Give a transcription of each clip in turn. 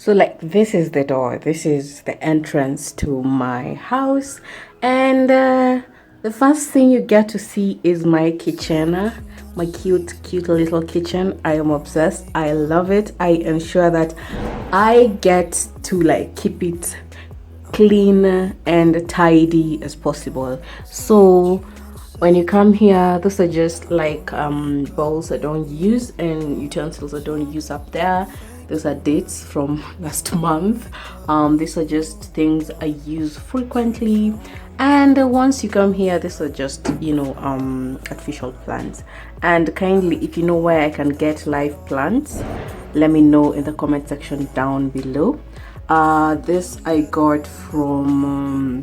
So like this is the door, this is the entrance to my house, and the first thing you get to see is my kitchen, my cute little kitchen. I am obsessed, I love it. I ensure that I get to like keep it clean and tidy as possible. So when you come here, those are just like bowls I don't use and utensils I don't use up there. Those are dates from last month. These are just things I use frequently. And once you come here, these are just, you know, artificial plants. And kindly, if you know where I can get live plants, let me know in the comment section down below. This I got from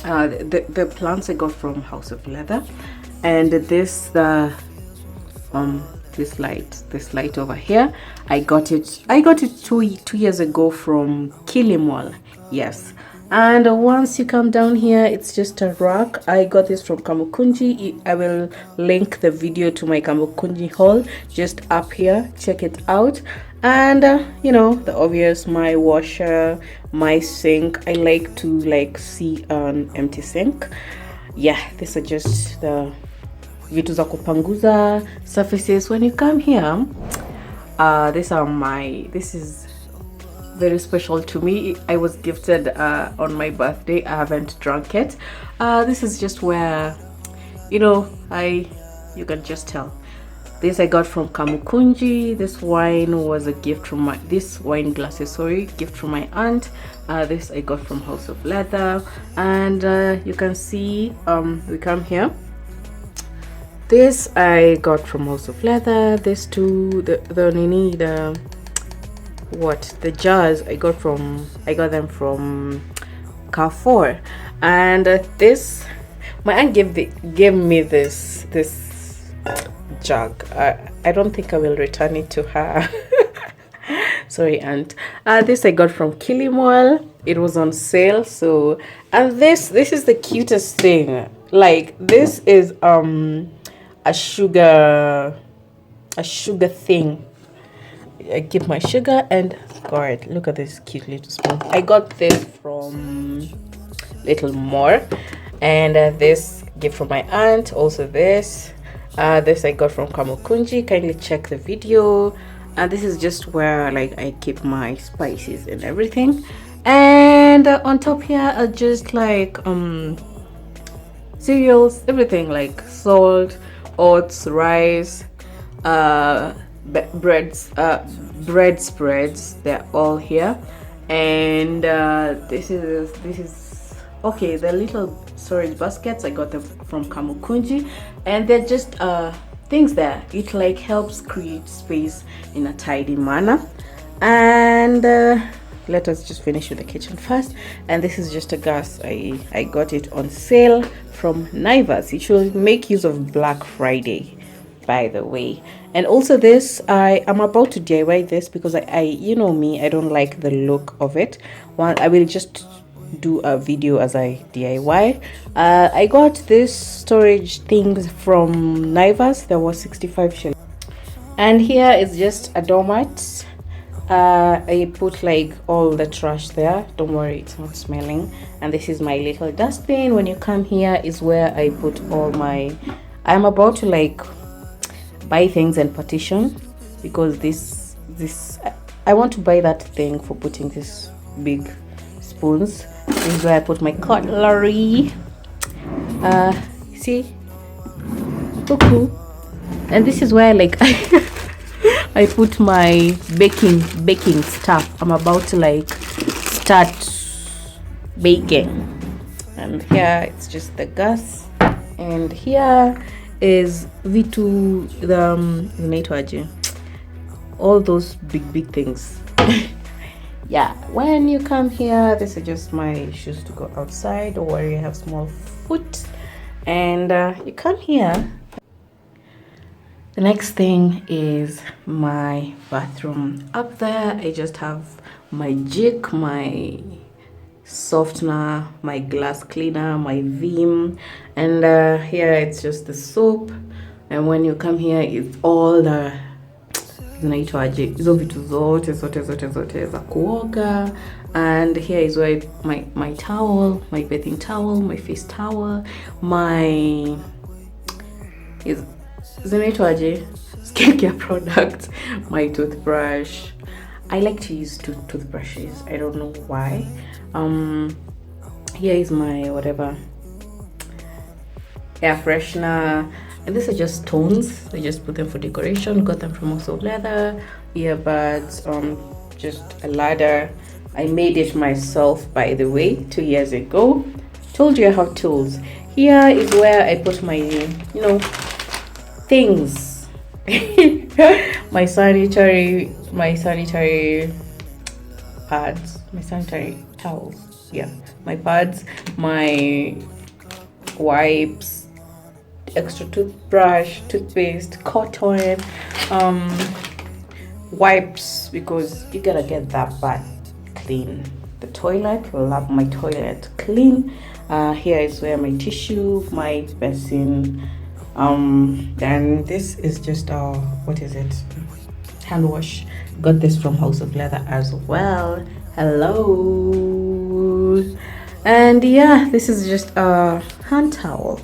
the plants I got from House of Leather, and this this light over here, I got it two years ago from Kilimall. Yes. And once you come down here, it's just a rack. I got this from Kamukunji. I will link the video to my Kamukunji haul just up here. Check it out. And you know, the obvious, my washer, my sink. I like to like see an empty sink. Yeah, these are just the vitu za kupanguza surfaces when you come here. This is very special to me. I was gifted on my birthday. I haven't drunk it. This is just where, you know, you can just tell. This I got from Kamukunji. This wine was a gift from this wine glasses, sorry, gift from my aunt. This I got from House of Leather. And you can see, we come here. This I got from House of Leather. This too, the jars I got them from Carrefour. And this, my aunt gave me this jug. I don't think I will return it to her. Sorry, aunt. This I got from Kilimall. It was on sale. So, and this is the cutest thing. Like, this is a sugar thing. I keep my sugar, and God, look at this cute little spoon. I got this from Little More, and this gift from my aunt. Also this I got from Kamukunji. Kindly check the video. And this is just where like I keep my spices and everything. And on top here are just like cereals, everything like salt, oats, rice, bread spreads. They're all here. And this is okay. The little storage baskets, I got them from Kamukunji, and they're just things that it like helps create space in a tidy manner. And let us just finish with the kitchen first. And this is just a gas. I got it on sale from Naivas. You should make use of Black Friday, by the way. And also this, I am about to DIY this because I you know me, I don't like the look of it. I will just do a video as I DIY. I got this storage things from Naivas. There was 65 shillings. And here is just a doormat. I put like all the trash there. Don't worry, it's not smelling. And this is my little dustbin. When you come here is where I put all my, I'm about to like buy things and partition, because this I want to buy that thing for putting this big spoons. This is where I put my cutlery. See, cuckoo. And this is where like I put my baking stuff. I'm about to like start baking. And here it's just the gas, and here is vitu the all those big things. Yeah, when you come here, this is just my shoes to go outside. Don't worry, I have small foot. And you come here. The next thing is my bathroom. Up there I just have my jig, my softener, my glass cleaner, my Vim, and here it's just the soap. And when you come here, it's all the zinaitwaje hizo vitu zote za kuoga. And here is where my towel, my bathing towel, my face towel, my zinaitwaje skincare product, my toothbrush. I like to use toothbrushes. I don't know why. Here is my whatever air freshener, and these are just tones. I just put them for decoration. Got them from also leather. Earbuds, just a ladder. I made it myself, by the way, 2 years ago. Told you I have tools. Here is where I put my, things. my sanitary pads, my sanitary towels. Yeah, my pads, my wipes, extra toothbrush, toothpaste, cotton, wipes, because you gotta get that bath clean. The toilet, will have my toilet clean. Here is where my tissue, my basin, then this is just what is it, hand wash. Got this from House of Leather as well. Hello. And yeah, this is just a hand towel.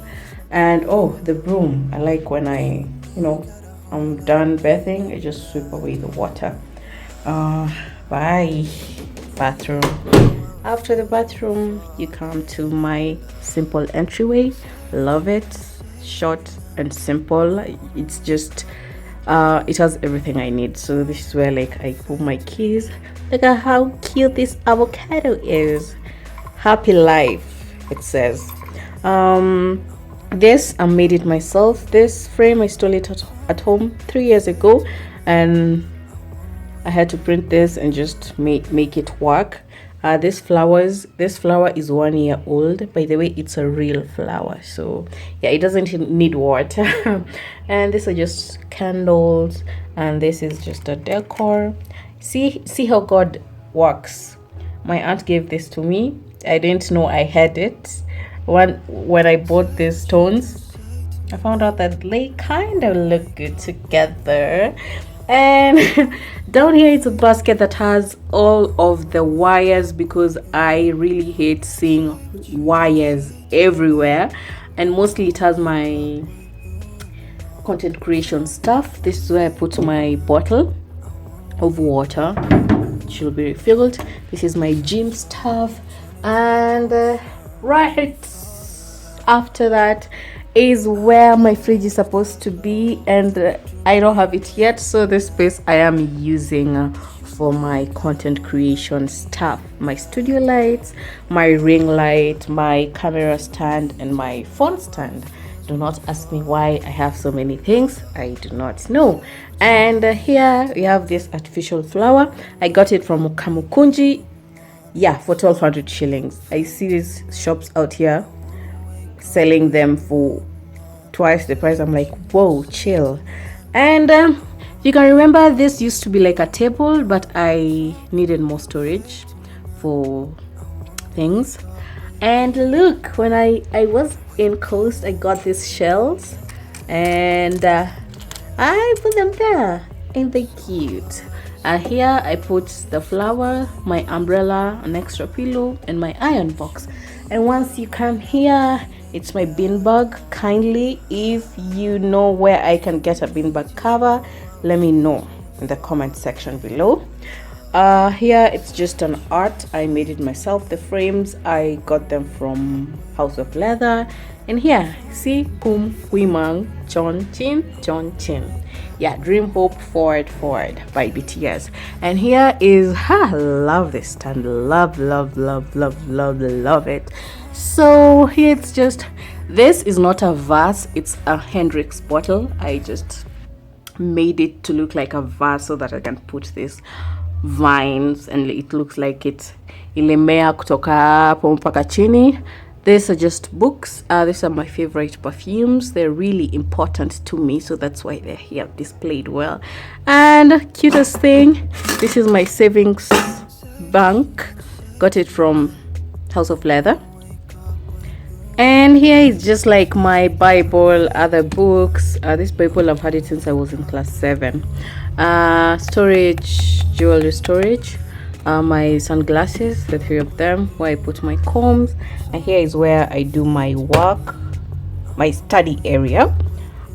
And the broom. I like when I'm done bathing, I just sweep away the water. Bye. Bathroom. After the bathroom, you come to my simple entryway. Love it. Short and simple. It's just it has everything I need. So this is where I put my keys. Look at how cute this avocado is. Happy life, it says. This I made it myself. This frame I stole it at home 3 years ago, and I had to print this and just make it work. This flower is 1 year old. By the way, it's a real flower, so yeah, it doesn't need water. And these are just candles, and this is just a decor. See how God works. My aunt gave this to me. I didn't know I had it. When I bought these stones, I found out that they kind of look good together. And down here it's a basket that has all of the wires, because I really hate seeing wires everywhere, and mostly it has my content creation stuff. This is where I put my bottle of water. It should be refilled. This is my gym stuff, and right after that is where my fridge is supposed to be, and I don't have it yet, so this space I am using for my content creation stuff. My studio lights, my ring light, my camera stand, and my phone stand. Do not ask me why I have so many things. I do not know. And here we have this artificial flower. I got it from Kamukunji, yeah, for 1,200 shillings. I see these shops out here selling them for twice the price. I'm like, whoa, chill. And you can remember, this used to be like a table, but I needed more storage for things. And look, when I was in Coast, I got these shells, and I put them there. Ain't they cute? Here I put the flower, my umbrella, an extra pillow, and my iron box. And once you come here, it's my bin bag. Kindly, if you know where I can get a bin bag cover, let me know in the comment section below. Here it's just an art. I made it myself. The frames, I got them from House of Leather. And here, see, Kum Wimang John Chin. Yeah, Dream Hope Forward by BTS. And here is, love this stand. Love it. So here it's just, this is not a vase, it's a Hendrix bottle. I just made it to look like a vase so that I can put this vines, and it looks like it's ilimea kutoka hapo mpaka chini. These are just books. These are my favorite perfumes. They're really important to me, so that's why they're here displayed well. And cutest thing, this is my savings bank. Got it from House of Leather. And here is just like my Bible, other books. This Bible, I've had it since I was in class 7. Storage, jewelry storage. My sunglasses, the 3 of them, where I put my combs. And here is where I do my work, my study area.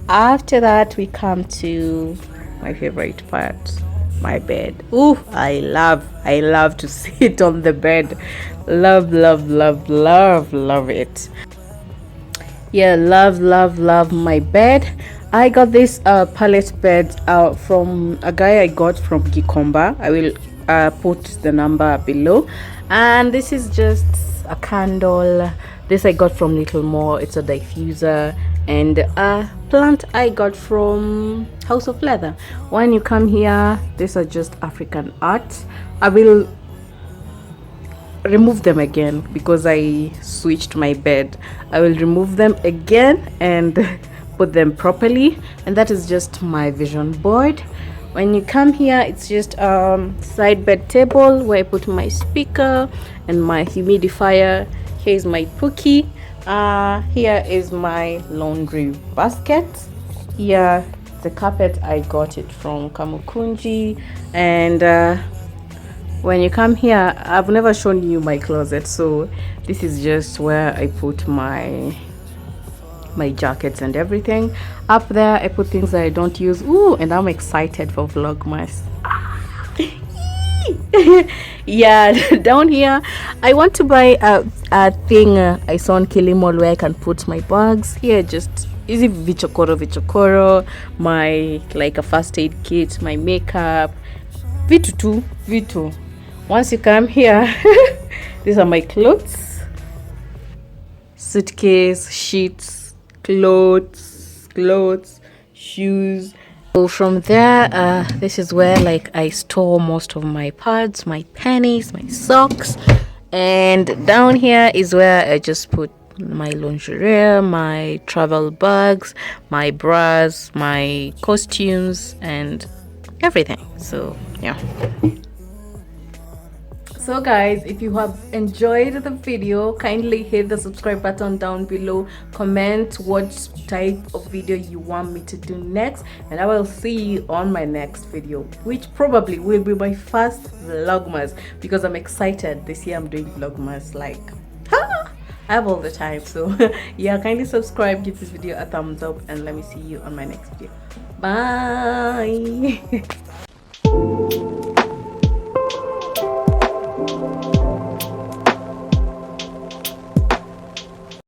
After that, we come to my favorite part, my bed. Ooh, I love to sit on the bed. Love it. Yeah, love my bed. I got this pallet bed from a guy I got from Gikomba. I will put the number below. And this is just a candle. This I got from Little More. It's a diffuser. And a plant I got from House of Leather. When you come here, these are just African art. I will remove them again because I switched my bed. I will remove them again and put them properly. And that is just my vision board. When you come here, it's just side bed table where I put my speaker and my humidifier. Here is my Pookie. Here is my laundry basket. Here the carpet, I got it from Kamukunji. And when you come here, I've never shown you my closet, so this is just where I put my jackets and everything. Up there I put things that I don't use. Ooh, and I'm excited for Vlogmas. Yeah, down here I want to buy a thing I saw on Kilimall where I can put my bags. Here just easy vichokoro, my like a first aid kit, my makeup, vitu. Once you come here, these are my clothes, suitcase, sheets, clothes, shoes. So from there, this is where like I store most of my pads, my pennies, my socks. And down here is where I just put my lingerie, my travel bags, my bras, my costumes, and everything. So yeah. So guys, if you have enjoyed the video, kindly hit the subscribe button down below. Comment what type of video you want me to do next, and I will see you on my next video, which probably will be my first Vlogmas, because I'm excited. This year I'm doing Vlogmas like I have all the time. So yeah, kindly subscribe, give this video a thumbs up, and let me see you on my next video. Bye.